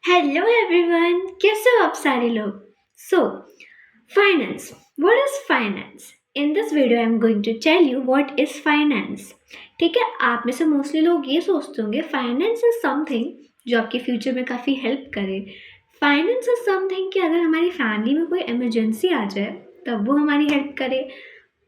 Hello everyone, कैसे हो आप सारे लोग। So finance, what is finance? In this video I am going to tell you what is finance. ठीक है, आप में से मोस्टली लोग ये सोचते होंगे फाइनेंस इज समथिंग जो आपके फ्यूचर में काफ़ी हेल्प करे। फाइनेंस इज समथिंग कि अगर हमारी फैमिली में कोई इमरजेंसी आ जाए तब वो हमारी हेल्प करे।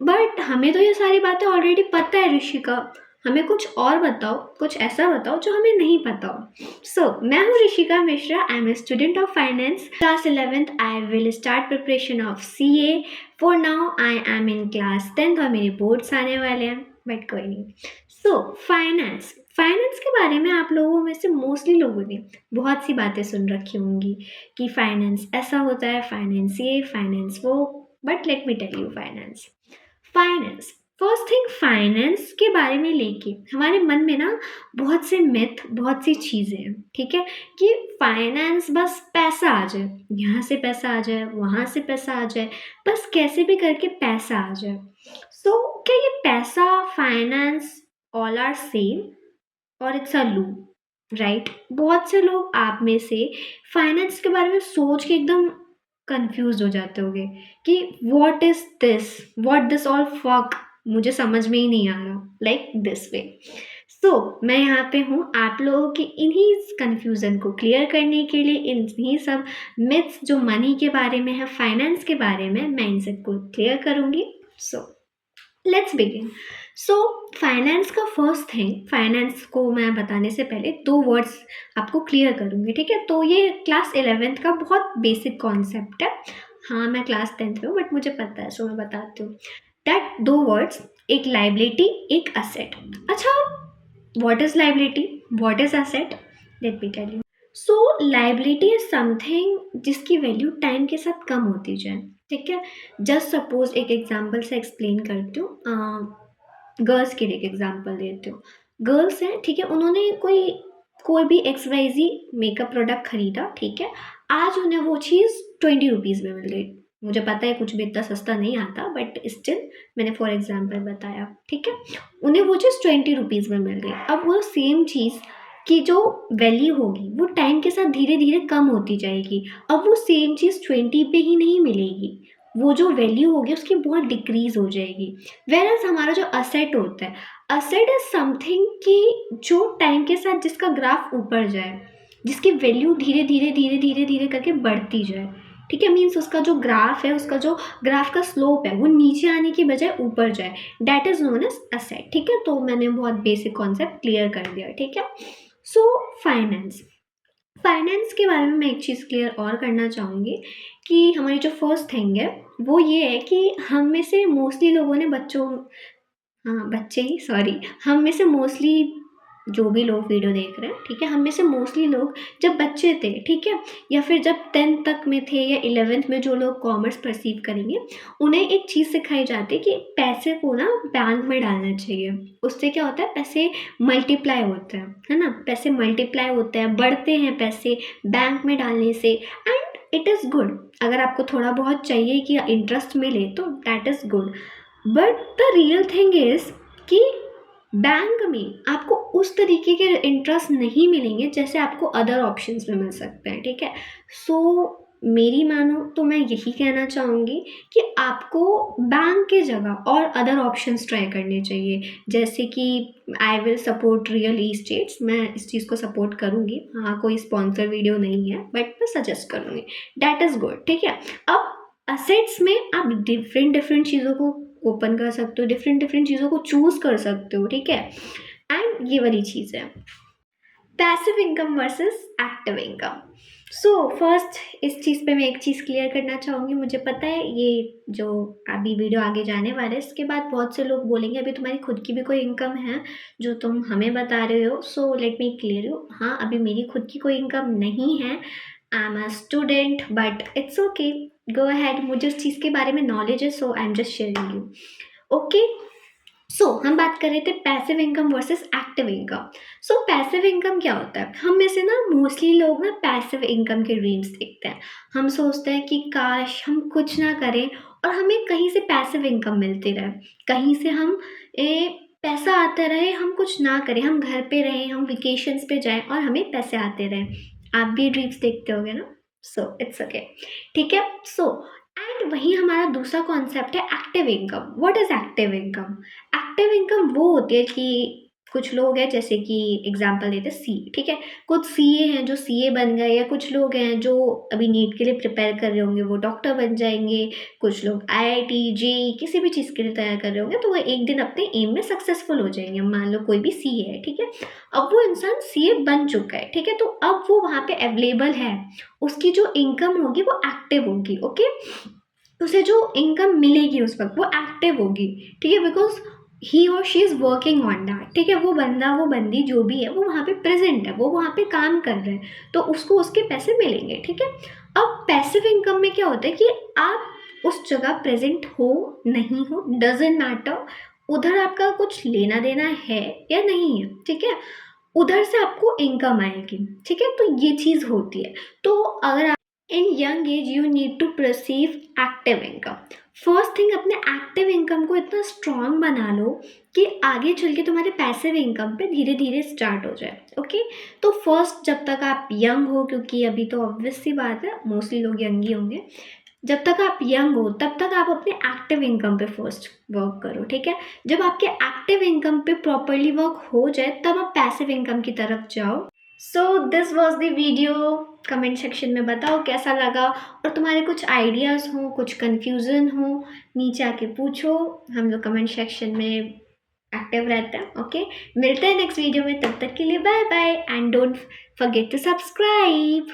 बट हमें तो ये सारी बातें ऑलरेडी पता है ऋषिका। हमें कुछ और बताओ, कुछ ऐसा बताओ जो हमें नहीं पता हो। मैं हूँ Rishika Mishra. I am a student of finance, class 11th। I will start preparation of CA। For now I am in class 10th और मेरे बोर्ड्स आने वाले हैं, बट कोई नहीं। फाइनेंस फाइनेंस के बारे में आप लोगों में से मोस्टली लोगों ने बहुत सी बातें सुन रखी होंगी कि फाइनेंस ऐसा होता है, फाइनेंस ये, फाइनेंस वो। But let me tell you finance first thing. Finance के बारे में लेके हमारे मन में ना बहुत से मिथ, बहुत सी चीज़ें हैं। ठीक है, कि फाइनेंस बस पैसा आ जाए, यहाँ से पैसा आ जाए, वहाँ से पैसा आ जाए, बस कैसे भी करके पैसा आ जाए। क्या ये पैसा, फाइनेंस ऑल आर सेम और इट्स अ लूप, राइट? बहुत से लोग आप में से फाइनेंस के बारे में सोच के एकदम कंफ्यूज हो जाते होंगे कि व्हाट दिस ऑल फक, मुझे समझ में ही नहीं आ रहा, लाइक दिस वे। मैं यहाँ पे हूँ आप लोगों के इन्हीं कंफ्यूजन को क्लियर करने के लिए। इन्हीं सब मिथ्स जो मनी के बारे में है, फाइनेंस के बारे में, मैं इन सबको क्लियर करूँगी। Let's begin. सो फाइनेंस का फर्स्ट थिंग, फाइनेंस को मैं बताने से पहले दो वर्ड्स आपको क्लियर करूँगी। ठीक है, तो ये क्लास 11th का बहुत बेसिक कॉन्सेप्ट है। हाँ, मैं क्लास 10th में हूँ बट मुझे पता है, सो मैं बताती हूँ। दैट दो वर्ड्स, एक लाइबिलिटी, एक असेट। अच्छा, what is liability, what is asset? Let me tell you. Liability is something जिसकी वैल्यू टाइम के साथ कम होती जाए। ठीक है, जस्ट सपोज एक एग्जांपल से एक्सप्लेन करती हूँ। गर्ल्स के लिए एक एग्जांपल देती हूँ। गर्ल्स हैं, ठीक है, उन्होंने कोई कोई भी XYZ मेकअप प्रोडक्ट खरीदा। ठीक है, आज उन्हें वो चीज़ 20 रुपीज़ में मिल गई। मुझे पता है कुछ भी इतना सस्ता नहीं आता, बट स्टिल मैंने फॉर एग्जाम्पल बताया। ठीक है, उन्हें वो चीज़ 20 रुपीज़ में मिल गई। अब वो सेम चीज़ की जो वैल्यू होगी वो टाइम के साथ धीरे धीरे कम होती जाएगी। अब वो सेम चीज़ 20 पे ही नहीं मिलेगी, वो जो वैल्यू होगी उसकी बहुत डिक्रीज हो जाएगी। वेरएज हमारा जो असेट होता है, असेट इज समथिंग कि जो टाइम के साथ जिसका ग्राफ ऊपर जाए, जिसकी वैल्यू धीरे धीरे धीरे धीरे धीरे करके बढ़ती जाए। ठीक है, मीन्स उसका जो ग्राफ है, उसका जो ग्राफ का स्लोप है वो नीचे आने की बजाय ऊपर जाए, that is known as asset. ठीक है, तो मैंने बहुत बेसिक कॉन्सेप्ट क्लियर कर दिया। ठीक है, सो फाइनेंस फाइनेंस के बारे में मैं एक चीज़ क्लियर और करना चाहूँगी कि हमारी जो फर्स्ट थिंग है वो ये है कि हम में से मोस्टली लोगों ने बच्चों, हाँ बच्चे ही, सॉरी, हम में से मोस्टली जो भी लोग वीडियो देख रहे हैं, ठीक है, हम में से मोस्टली लोग जब बच्चे थे, ठीक है, या फिर जब 10th तक में थे या 11th में, जो लोग कॉमर्स परसीव करेंगे उन्हें एक चीज़ सिखाई जाती है कि पैसे को ना बैंक में डालना चाहिए। उससे क्या होता है, पैसे मल्टीप्लाई होते हैं, है ना, पैसे मल्टीप्लाई होते हैं, बढ़ते हैं पैसे बैंक में डालने से। एंड इट इज़ गुड, अगर आपको थोड़ा बहुत चाहिए कि इंटरेस्ट मिले तो that is good. But the real thing is कि बैंक में आपको उस तरीके के इंटरेस्ट नहीं मिलेंगे जैसे आपको अदर ऑप्शंस में मिल सकते हैं। ठीक है, मेरी मानो तो मैं यही कहना चाहूँगी कि आपको बैंक के जगह और अदर ऑप्शंस ट्राई करने चाहिए। जैसे कि I will support real estates, मैं इस चीज़ को सपोर्ट करूँगी। हाँ, कोई स्पॉन्सर वीडियो नहीं है बट मैं सजेस्ट करूँगी, दैट इज़ गुड। ठीक है, अब असेट्स में आप डिफरेंट डिफरेंट चीज़ों को ओपन कर सकते हो, डिफरेंट डिफरेंट चीज़ों को चूज़ कर सकते हो। ठीक है, एंड ये वाली चीज़ है passive income versus active income. First इस चीज़ पे मैं एक चीज़ क्लियर करना चाहूँगी। मुझे पता है ये जो अभी वीडियो आगे जाने वाला है इसके बाद बहुत से लोग बोलेंगे अभी तुम्हारी खुद की भी कोई इनकम है जो तुम हमें बता रहे हो। लेट मी क्लियर यू, हाँ अभी मेरी खुद की कोई इनकम नहीं है। I am a student but it's okay, go ahead. मुझे उस चीज़ के बारे में नॉलेज है, so I am just sharing you. Okay, हम बात कर रहे थे passive income versus active income. Passive income क्या होता है, हम में से ना मोस्टली लोग ना पैसिव इनकम के ड्रीम्स देखते हैं। हम सोचते हैं कि काश हम कुछ ना करें और हमें कहीं से पैसिव इनकम मिलती रहे, कहीं से हम पैसा आता रहे, हम कुछ ना करें, हम घर पे रहें, हम वेकेशंस पे जाएं और हमें पैसे आते रहें। आप भी ड्रीम्स देखते होगे ना, सो इट्स ओके, ठीक है। सो एंड वही हमारा दूसरा कॉन्सेप्ट है active income. What is active income? Active income वो होती है कि कुछ लोग हैं, जैसे कि एग्जांपल देते हैं सी, ठीक है, कुछ सीए हैं जो सीए बन गए, या कुछ लोग हैं जो अभी नीट के लिए प्रिपेयर कर रहे होंगे वो डॉक्टर बन जाएंगे, कुछ लोग आईआईटी जेईई किसी भी चीज़ के लिए तैयार कर रहे होंगे तो वो एक दिन अपने एम में सक्सेसफुल हो जाएंगे। मान लो कोई भी सीए है, ठीक है, अब वो इंसान सीए बन चुका है, ठीक है, तो अब वो वहाँ पे अवेलेबल है, उसकी जो इनकम होगी वो एक्टिव होगी, ओके, उसे जो इनकम मिलेगी उस वक्त वो एक्टिव होगी, ठीक है, बिकॉज ही और she is working on that, ठीक है, वो बंदा वो बंदी जो भी है वो वहाँ पे प्रेजेंट है, वो वहाँ पे काम कर रहे हैं, तो उसको उसके पैसे मिलेंगे, ठीक है। अब पैसिव इनकम में क्या होता है कि आप उस जगह प्रेजेंट हो नहीं हो डजेंट मैटर, उधर आपका कुछ लेना देना है या नहीं है, ठीक है, उधर से आपको इनकम आएगी, ठीक है, तो ये चीज़ होती है। तो अगर in young age you need to perceive active income. First thing, अपने एक्टिव इनकम को इतना स्ट्रांग बना लो कि आगे चल के तुम्हारे पैसिव इनकम पे धीरे धीरे स्टार्ट हो जाए, ओके। तो फर्स्ट जब तक आप यंग हो, क्योंकि अभी तो ऑब्वियस सी बात है मोस्टली लोग यंग ही होंगे, जब तक आप यंग हो तब तक आप अपने एक्टिव इनकम पे फर्स्ट वर्क करो, ठीक है। जब आपके एक्टिव इनकम पे प्रॉपरली वर्क हो जाए तब आप पैसिव इनकम की तरफ जाओ। So this was the video. Comment section में बताओ कैसा लगा, और तुम्हारे कुछ आइडियाज़ हो, कुछ कन्फ्यूज़न हो, नीचे आके पूछो, हम लोग कमेंट सेक्शन में एक्टिव रहते हैं, ओके। मिलते हैं नेक्स्ट वीडियो में, तब तक के लिए bye bye and don't forget to subscribe.